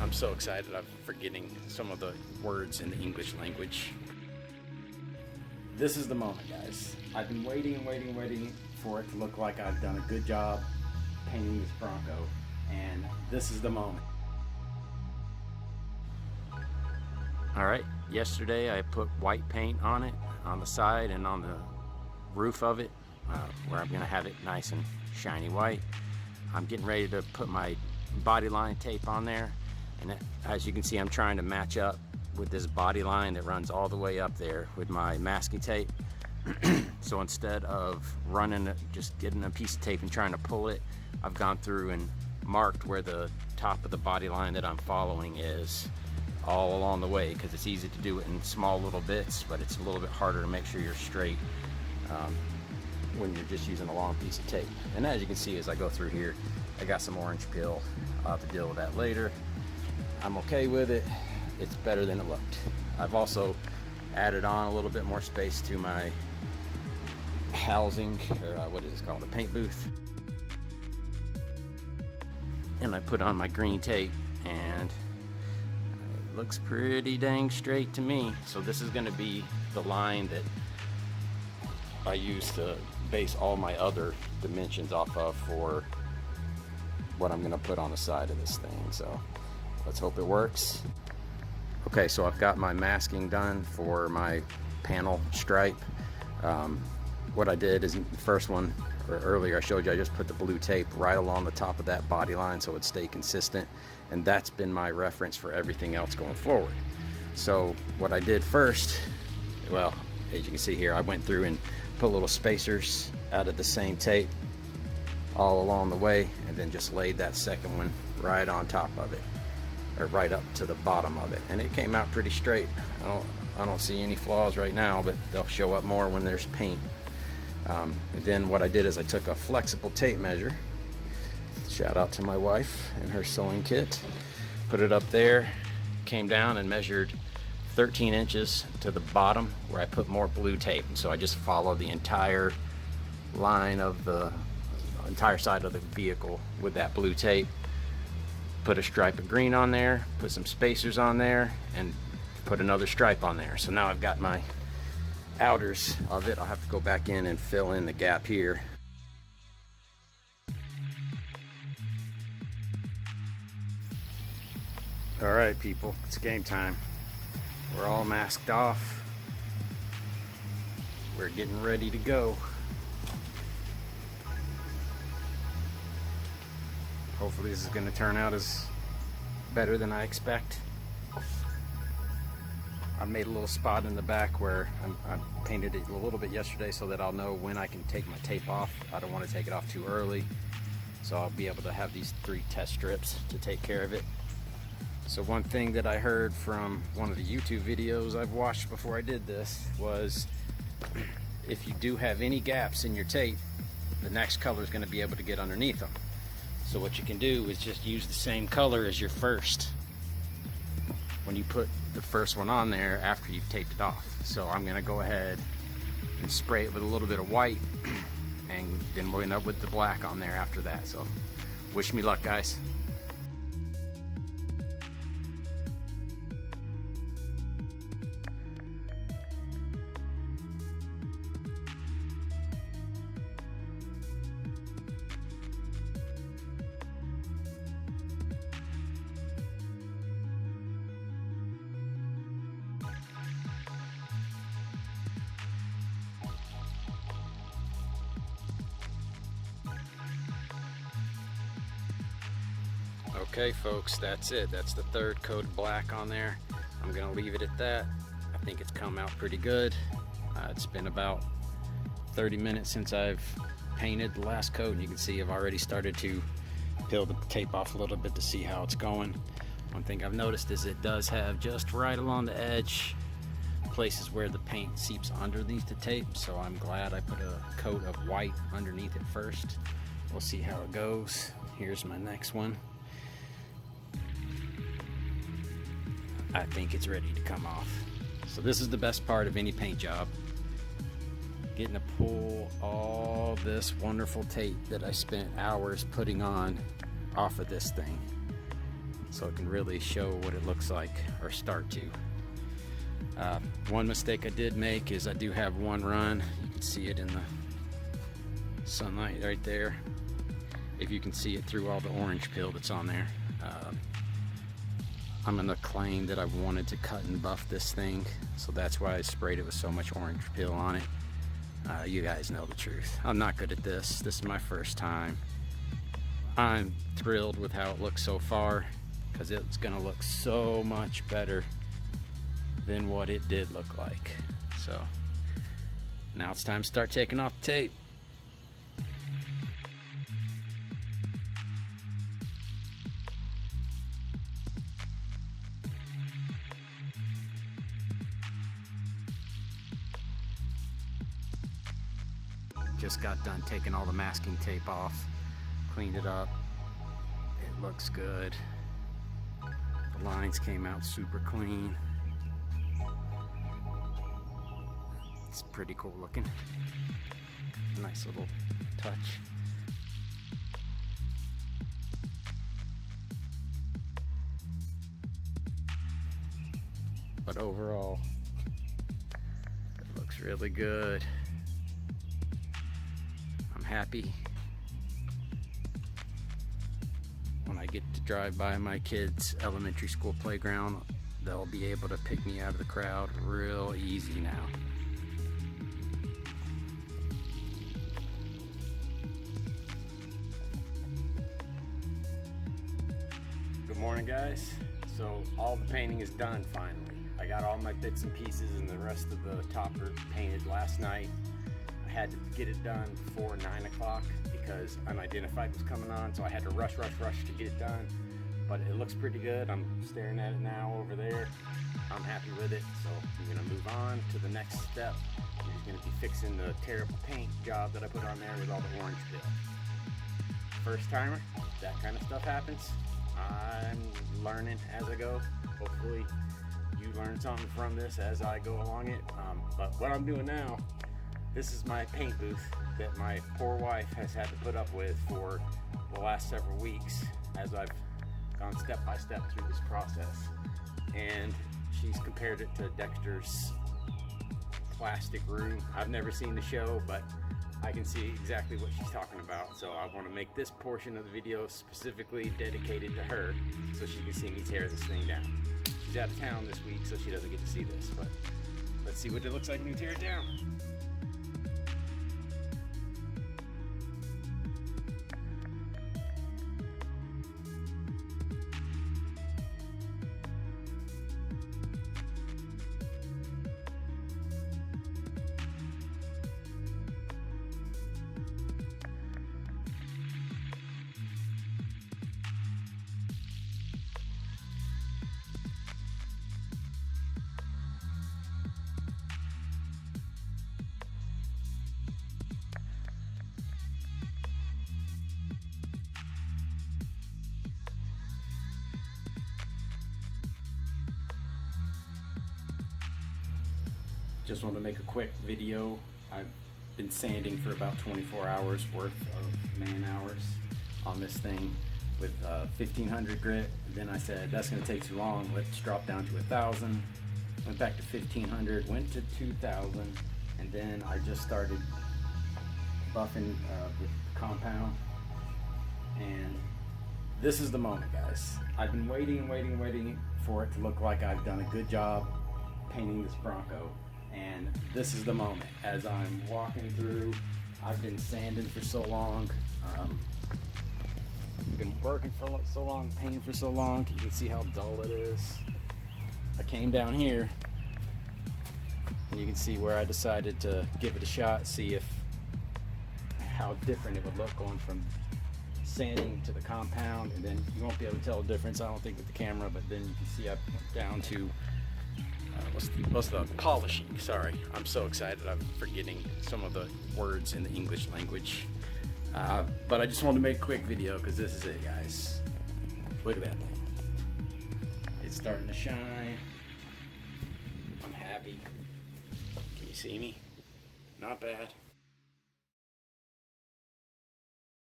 I'm so excited. I'm forgetting some of the words in the English language. This is the moment, guys. I've been waiting and waiting for it to look like I've done a good job painting this Bronco, and this is the moment. All right, yesterday I put white paint on it, on the side and on the roof of it, where I'm gonna have it nice and shiny white. I'm getting ready to put my body line tape on there, and as you can see, I'm trying to match up with this body line that runs all the way up there with my masking tape. So instead of just getting a piece of tape and trying to pull it, I've gone through and marked where the top of the body line that I'm following is all along the way, because it's easy to do it in small little bits, but it's a little bit harder to make sure you're straight when you're just using a long piece of tape. And as you can see, as I go through here, I got some orange peel. I'll have to deal with that later. I'm okay with it. It's better than it looked. I've also added on a little bit more space to my housing, or what is it called, a paint booth. And I put on my green tape, and it looks pretty dang straight to me. So this is gonna be the line that I use to base all my other dimensions off of for what I'm gonna put on the side of this thing. So let's hope it works. Okay, so I've got my masking done for my panel stripe. What I did is, the first one, or earlier I showed you, I just put the blue tape right along the top of that body line so it stayed consistent, and that's been my reference for everything else going forward. So what I did first, well, as you can see here, I went through and put little spacers out of the same tape all along the way, and then just laid that second one right on top of it, or right up to the bottom of it, and it came out pretty straight. I don't see any flaws right now, but they'll show up more when there's paint. And then what I did is I took a flexible tape measure, shout out to my wife and her sewing kit, put it up there, came down and measured 13 inches to the bottom where I put more blue tape. And so I just followed the entire line of the entire side of the vehicle with that blue tape, put a stripe of green on there, put some spacers on there, and put another stripe on there. So now I've got my outers of it. I'll have to go back in and fill in the gap here. All right, people, it's game time. We're all masked off. We're getting ready to go. Hopefully this is going to turn out as better than I expect. I made a little spot in the back where I painted it a little bit yesterday so that I'll know when I can take my tape off. I don't want to take it off too early, so I'll be able to have these 3 test strips to take care of it. So one thing that I heard from one of the YouTube videos I've watched before I did this was, if you do have any gaps in your tape, the next color is going to be able to get underneath them. So what you can do is just use the same color as your first when you put the first one on there after you've taped it off. So I'm gonna go ahead and spray it with a little bit of white, and then we'll end up with the black on there after that. So wish me luck, guys. Okay folks, that's it. That's the third coat of black on there. I'm gonna leave it at that. I think it's come out pretty good. It's been about 30 minutes since I've painted the last coat, and you can see I've already started to peel the tape off a little bit to see how it's going. One thing I've noticed is it does have just right along the edge places where the paint seeps underneath the tape, so I'm glad I put a coat of white underneath it first. We'll see how it goes. Here's my next one. I think it's ready to come off. So this is the best part of any paint job, getting to pull all this wonderful tape that I spent hours putting on off of this thing. so it can really show what it looks like, or start to. One mistake I did make is I do have one run. You can see it in the sunlight right there, if you can see it through all the orange peel that's on there. I'm gonna claim that I wanted to cut and buff this thing, so that's why I sprayed it with so much orange peel on it. You guys know the truth. I'm not good at this. This is my first time. I'm thrilled with how it looks so far, because it's gonna look so much better than what it did look like. So now it's time to start taking off the tape. Just got done taking all the masking tape off, cleaned it up. It looks good. The lines came out super clean. It's pretty cool looking. Nice little touch. But overall, it looks really good. I'm happy. When I get to drive by my kids' elementary school playground, they'll be able to pick me out of the crowd real easy now. Good morning, guys. So all the painting is done finally. I got all my bits and pieces and the rest of the topper painted last night. I had to get it done before 9 o'clock because unidentified was coming on, so I had to rush to get it done. But it looks pretty good. I'm staring at it now over there. I'm happy with it, so I'm gonna move on to the next step. I'm just gonna be fixing the terrible paint job that I put on there with all the orange peel. First timer, that kind of stuff happens. I'm learning as I go. Hopefully you learn something from this as I go along it. But what I'm doing now, this is my paint booth that my poor wife has had to put up with for the last several weeks as I've gone step by step through this process. And she's compared it to Dexter's plastic room. I've never seen the show, but I can see exactly what she's talking about. So I want to make this portion of the video specifically dedicated to her so she can see me tear this thing down. She's out of town this week, so she doesn't get to see this, but let's see what it looks like when you tear it down. Just want to make a quick video. I've been sanding for about 24 hours worth of man hours on this thing with 1500 grit. Then I said that's going to take too long. Let's drop down to 1000. Went back to 1500, went to 2000, and then I just started buffing with compound. And this is the moment, guys. I've been waiting for it to look like I've done a good job painting this Bronco. And this is the moment. As I'm walking through, I've been sanding for so long. I've been working for so long, painting for so long. You can see how dull it is. I came down here, and you can see where I decided to give it a shot, see how different it would look going from sanding to the compound. And then you won't be able to tell the difference, I don't think, with the camera, but then you can see I went down to what's the polishing. Sorry, I'm so excited I'm forgetting some of the words in the English language, but I just wanted to make a quick video because this is it, guys. Look at that thing. It's starting to shine. I'm happy. Can you see me? Not bad.